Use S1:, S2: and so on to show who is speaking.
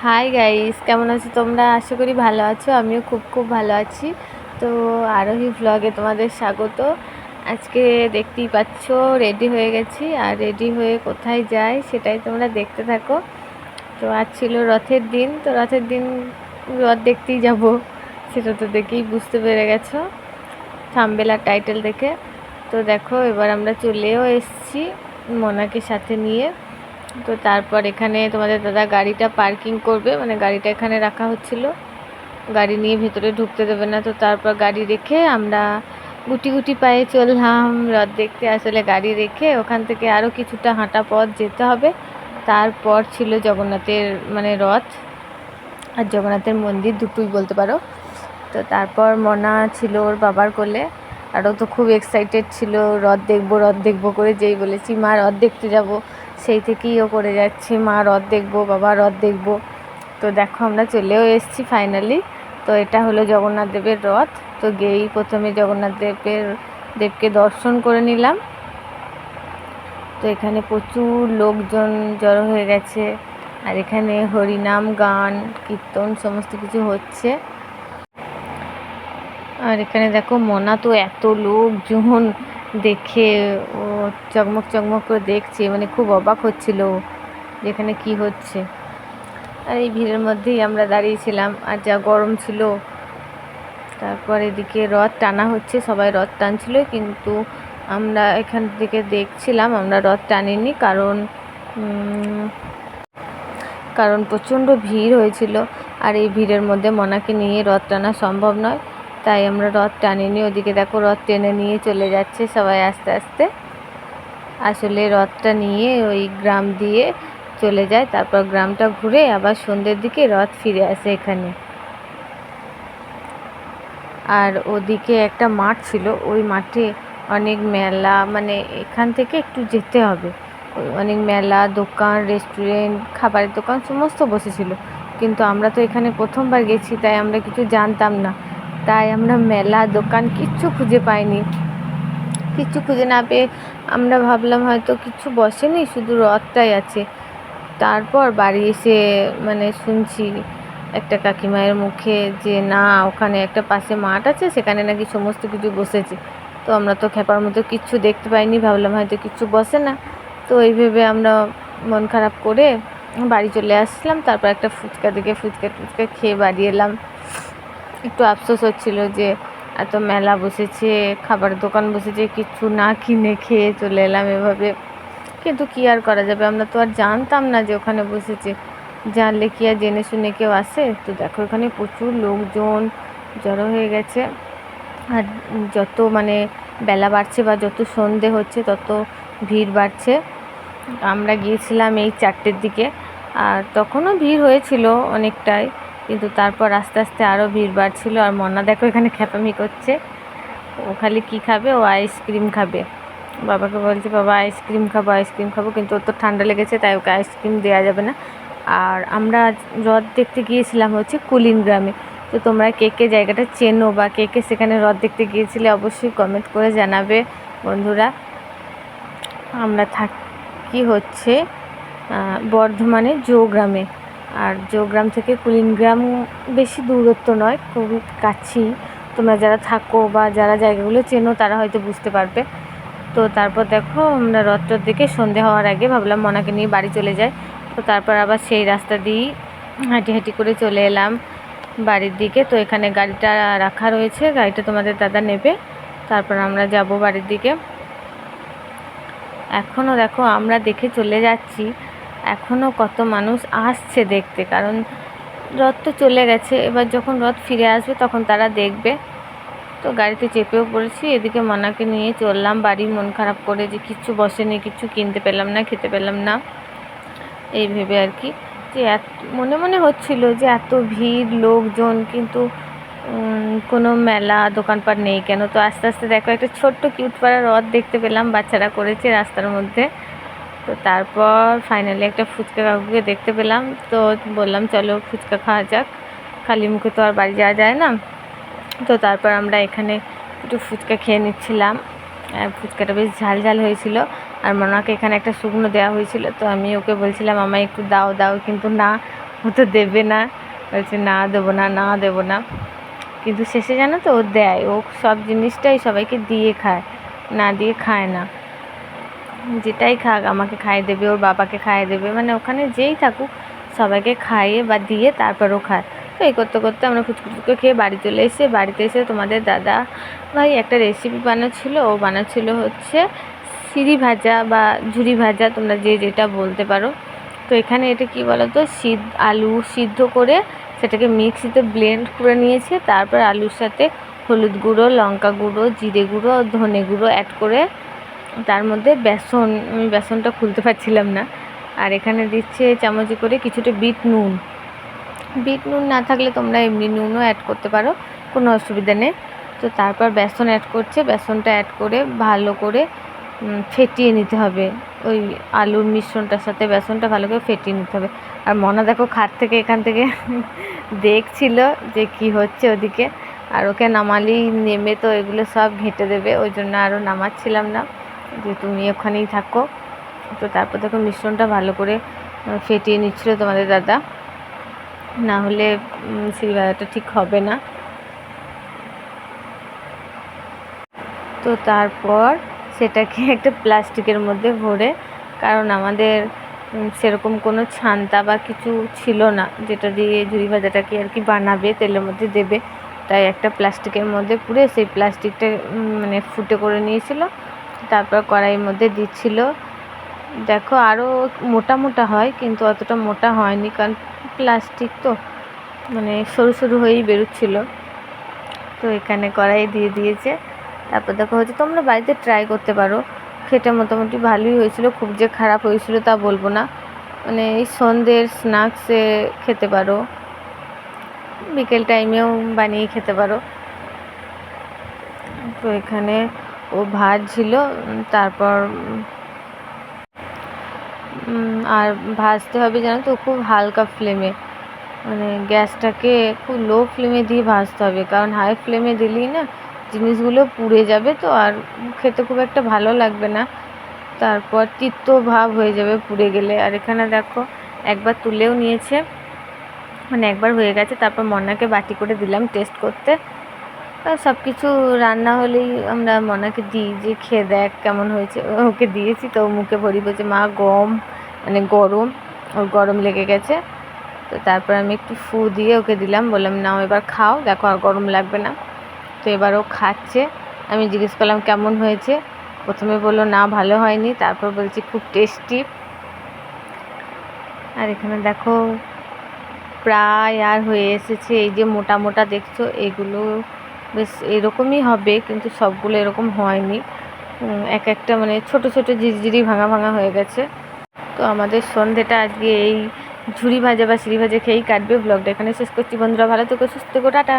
S1: Hi guys, কেমন আছো তোমরা? আশা করি ভালো আছো। আমিও খুব খুব ভালো আছি। তো আরোহী ভ্লগে তোমাদের স্বাগত। আজকে দেখতেই পাচ্ছ রেডি হয়ে গেছি, আর রেডি হয়ে কোথায় যাই সেটাই তোমরা দেখতে থাকো। তো আজ ছিল রথের দিন, তো রথের দিন রথ দেখতেই যাব, সেটা তো দেখেই বুঝতে পেরে গেছো থাম্বনেল আর টাইটেল দেখে। তো দেখো এবার আমরা চলেও এসেছি মোনাকে সাথে নিয়ে। তো তারপর এখানে তোমাদের দাদা গাড়িটা পার্কিং করবে, মানে গাড়িটা এখানে রাখা হচ্ছিল, গাড়ি নিয়ে ভেতরে ঢুকতে দেবে না। তো তারপর গাড়ি রেখে আমরা গুটি গুটি পায়ে চললাম রথ দেখতে। আসলে গাড়ি রেখে ওখান থেকে আরও কিছুটা হাঁটা পথ যেতে হবে, তারপর ছিল জগন্নাথের মানে রথ আর জগন্নাথের মন্দির, দুটোই বলতে পারো। তো তারপর মনা ছিল ওর বাবার কোলে, আর ও তো খুব এক্সাইটেড ছিল রথ দেখবো রথ দেখবো করে। যেই বলেছি মা রথ দেখতে যাব, সেই থেকেই ও করে যাচ্ছে মা রথ দেখবো বাবা রথ দেখবো। তো দেখো আমরা চলেও এসেছি ফাইনালি। তো এটা হলো জগন্নাথ দেবের রথ। তো গিয়েই প্রথমে জগন্নাথ দেবকে দর্শন করে নিলাম। তো এখানে প্রচুর লোকজন জড়ো হয়ে গেছে, আর এখানে হরিনাম গান কীর্তন সমস্ত কিছু হচ্ছে। আর এখানে দেখো মনা তো এত লোকজন দেখে ও চকমক চকমক করে দেখছে, মানে খুব অবাক হচ্ছিল যেখানে কি হচ্ছে। আর এই ভিড়ের মধ্যেই আমরা দাঁড়িয়েছিলাম, আর যা গরম ছিল। তারপর এদিকে রথ টানা হচ্ছে, সবাই রথ টানছিল, কিন্তু আমরা এখান থেকে দেখছিলাম, আমরা রথ টানিনি, কারণ প্রচণ্ড ভিড় হয়েছিল, আর এই ভিড়ের মধ্যে মনাকে নিয়ে রথ টানা সম্ভব নয়, তাই আমরা রথ টানিনি। ওদিকে দেখো রথ টেনে নিয়ে চলে যাচ্ছে সবাই আস্তে আস্তে। আসলে রথটা নিয়ে ওই গ্রাম দিয়ে চলে যায়, তারপর গ্রামটা ঘুরে আবার সন্ধ্যের দিকে রথ ফিরে আসে এখানে। আর ওদিকে একটা মাঠ ছিল, ওই মাঠে অনেক মেলা, মানে এখান থেকে একটু যেতে হবে, অনেক মেলা দোকান রেস্টুরেন্ট খাবারের দোকান সমস্ত বসেছিল। কিন্তু আমরা তো এখানে প্রথমবার গেছি, তাই আমরা কিছু জানতাম না, তাই আমরা মেলা দোকান কিচ্ছু খুঁজে পাইনি। কিচ্ছু খুঁজে না পেয়ে আমরা ভাবলাম হয়তো কিছু বসেনি, শুধু রথটাই আছে। তারপর বাড়ি এসে মানে শুনছি একটা কাকিমায়ের মুখে যে না, ওখানে একটা পাশে মাঠ আছে, সেখানে নাকি সমস্ত কিছু বসেছে। তো আমরা তো খেপার মতো কিচ্ছু দেখতে পাইনি, ভাবলাম হয়তো কিচ্ছু বসে না। তো এই ভেবে আমরা মন খারাপ করে বাড়ি চলে আসলাম। তারপর একটা ফুচকা দেখে ফুচকা টুচকা খেয়ে বাড়ি এলাম। একটু আফসোস হচ্ছিল যে এত মেলা বসেছে, খাবার দোকান বসেছে, কিছু না কিনে খেয়ে চলে এলাম এভাবে। কিন্তু কী আর করা যাবে, আমরা তো আর জানতাম না যে ওখানে বসেছে, জানলে কি আর জেনে শুনে কেউ আসে। তো দেখো এখানে প্রচুর লোকজন জড়ো হয়ে গেছে, আর যত মানে বেলা বাড়ছে বা যত সন্ধে হচ্ছে তত ভিড় বাড়ছে। আমরা গিয়েছিলাম এই 4টের দিকে, আর তখনও ভিড় হয়েছিল অনেকটাই, কিন্তু তারপর আস্তে আস্তে আরও ভিড় বাড়ছিল। আর মনা দেখো এখানে খ্যাপামি করছে, ও খালি কী খাবে, ও আইসক্রিম খাবে। বাবাকে বলছে বাবা আইসক্রিম খাবো আইসক্রিম খাবো, কিন্তু ওর তো ঠান্ডা লেগেছে, তাই ওকে আইসক্রিম দেওয়া যাবে না। আর আমরা রথ দেখতে গিয়েছিলাম হচ্ছে কুলিন গ্রামে। তো তোমরা কে কে জায়গাটা চেনো বা কে কে সেখানে রথ দেখতে গিয়েছিলে অবশ্যই কমেন্ট করে জানাবে বন্ধুরা। আমরা থাকি হচ্ছে বর্ধমানে জৌগ্রামে, আর জৌগ্রাম থেকে কুলিনগ্রাম বেশি দূরত্ব নয়, খুবই কাছেই। তোমরা যারা থাকো বা যারা জায়গাগুলো চেনো তারা হয়তো বুঝতে পারবে। তো তারপর দেখো আমরা রথটার দিকে সন্ধে হওয়ার আগে ভাবলাম মনাকে নিয়ে বাড়ি চলে যায়। তো তারপর আবার সেই রাস্তা দিয়েই হাঁটি হাঁটি করে চলে এলাম বাড়ির দিকে। তো এখানে গাড়িটা রাখা রয়েছে, গাড়িটা তোমাদের দাদা নেবে, তারপর আমরা যাব বাড়ির দিকে। এখনও দেখো আমরা দেখে চলে যাচ্ছি, এখনও কত মানুষ আসছে দেখতে, কারণ রথ তো চলে গেছে, এবার যখন রথ ফিরে আসবে তখন তারা দেখবে। তো গাড়িতে চেপেও পড়েছি, এদিকে মনাকে নিয়ে চললাম বাড়ি, মন খারাপ করে যে কিচ্ছু বসেনি, কিচ্ছু কিনতে পেলাম না, খেতে পেলাম না, এই ভেবে আর কি। যে মনে মনে হচ্ছিল যে এত ভিড় লোকজন, কিন্তু কোনো মেলা দোকানপাট নেই কেন। তো আস্তে আস্তে দেখো একটা ছোট্ট কিউট পাড়া রথ দেখতে পেলাম, বাচ্চারা করেছে রাস্তার মধ্যে। তো তারপর ফাইনালি একটা ফুচকা কাকুকে দেখতে পেলাম, তো বললাম চলো ফুচকা খাওয়া যাক, খালি মুখে তো আর বাড়ি যাওয়া যায় না। তো তারপর আমরা এখানে একটু ফুচকা খেয়ে নিচ্ছিলাম, আর ফুচকাটা বেশ ঝাল ঝাল হয়েছিল। আর মনাকে এখানে একটা শুকনো দেওয়া হয়েছিল, তো আমি ওকে বলছিলাম আমায় একটু দাও দাও, কিন্তু না, ও তো দেবে না, বলছে না দেবো না, না দেবো না। কিন্তু শেষে জানো তো ও দেয়, ও সব জিনিসটাই সবাইকে দিয়ে খায়, না দিয়ে খায় না। যেটাই খাক আমাকে খাইয়ে দেবে, ওর বাবাকে খাইয়ে দেবে, মানে ওখানে যেই থাকুক সবাইকে খাইয়ে বা দিয়ে তারপরও খায়। তো এই করতে করতে আমরা ফুচকুচুকে খেয়ে বাড়ি চলে এসে, বাড়িতে এসে তোমাদের দাদা ভাই একটা রেসিপি বানাচ্ছিল। ও বানাচ্ছিল হচ্ছে সিঁড়ি ভাজা বা ঝুরি ভাজা, তোমরা যে যেটা বলতে পারো। তো এখানে এটা কি বলো তো, আলু সিদ্ধ করে সেটাকে মিক্সিতে ব্লেন্ড করে নিয়েছে, তারপর আলুর সাথে হলুদ গুঁড়ো, লঙ্কা গুঁড়ো, জিরে গুঁড়ো, ধনে গুঁড়ো অ্যাড করে তার মধ্যে বেসন, আমি বেসনটা খুলতে পারছিলাম না। আর এখানে দিচ্ছে চামচে করে কিছুটা বিট নুন। বিট নুন না থাকলে তোমরা এমনি নুনও অ্যাড করতে পারো, কোনো অসুবিধা নেই। তো তারপর বেসন অ্যাড করছে, বেসনটা অ্যাড করে ভালো করে ফেটিয়ে নিতে হবে। ওই আলুর মিশ্রণটার সাথে বেসনটা ভালো করে ফেটিয়ে নিতে হবে। আর মনা দেখো খাট থেকে এখান থেকে দেখছিল যে কি হচ্ছে ওদিকে, আর ওকে নামালেই নেমে তো এগুলো সব ঘেঁটে দেবে, ওই জন্য আরও নামাচ্ছিলাম না যে তুমি ওখানেই থাকো। তো তারপর দেখো মিশ্রণটা ভালো করে ফেটিয়ে নিচ্ছিল তোমাদের দাদা, না হলে সিঁড়ি ভাজাটা ঠিক হবে না। তো তারপর সেটাকে একটা প্লাস্টিকের মধ্যে ভরে, কারণ আমাদের সেরকম কোনো ছান্তা বা কিছু ছিল না যেটা দিয়ে ঝুরি ভাজাটাকে আর কি বানাবে, তেলের মধ্যে দেবে। তাই একটা প্লাস্টিকের মধ্যে পুরে সেই প্লাস্টিকটা মানে ফুটে করে নিয়েছিল, তারপর কড়াইয়ের মধ্যে দিচ্ছিল। দেখো আরও মোটা মোটা হয়, কিন্তু অতটা মোটা হয়নি, কারণ প্লাস্টিক তো মানে সরু সরু হয়েই বেরোচ্ছিলো। তো এখানে কড়াই দিয়ে দিয়েছে। তারপর দেখো হচ্ছে তোমরা বাড়িতে ট্রাই করতে পারো, খেতে মোটামুটি ভালোই হয়েছিল, খুব যে খারাপ হয়েছিল তা বলবো না। মানে এই সন্ধ্যের স্ন্যাক্সে খেতে পারো, বিকেল টাইমেও বানিয়ে খেতে পারো। তো এখানে ও ভাজছিল, তারপর আর ভাজতে হবে জানো তো খুব হালকা ফ্লেমে, মানে গ্যাসটাকে খুব লো ফ্লেমে দিয়ে ভাজতে হবে, কারণ হাই ফ্লেমে দিলেই না জিনিসগুলো পুড়ে যাবে, তো আর খেতে খুব একটা ভালো লাগবে না, তারপর তিক্ত ভাব হয়ে যাবে পুড়ে গেলে। আর এখানে দেখো একবার তুলেও নিয়েছে, মানে একবার হয়ে গেছে, তারপর মন্নাকে বাটি করে দিলাম টেস্ট করতে। সব কিছু রান্না হলেই আমরা মনাকে দিই যে খেয়ে দেখ কেমন হয়েছে, ওকে দিয়েছি তো মুখে ভরি বলছে মা মানে গরম, ওর গরম লেগে গেছে। তো তারপর আমি একটু ফু দিয়ে ওকে দিলাম, বললাম নাও এবার খাও, দেখো আর গরম লাগবে না। তো এবার ও খাচ্ছে, আমি জিজ্ঞেস করলাম কেমন হয়েছে, প্রথমে বললো না ভালো হয়নি, তারপর বলছি খুব টেস্টি। আর এখানে দেখো প্রায় আর হয়ে এসেছে, এই যে মোটা মোটা দেখছো এগুলো বেশ এরকমই হবে, কিন্তু সবগুলো এরকম হয়নি, এক একটা মানে ছোট ছোট ঝিরঝিরি ভাঙা ভাঙা হয়ে গেছে। তো আমাদের সন্ধেটা আজকে এই ঝুরি ভাজা বা সিঁড়ি ভাজা খেয়েই কাটবে। ব্লগটা এখানে শেষ করছি বন্ধুরা, ভালো থেকো, সুস্থ থেকো, টাটা।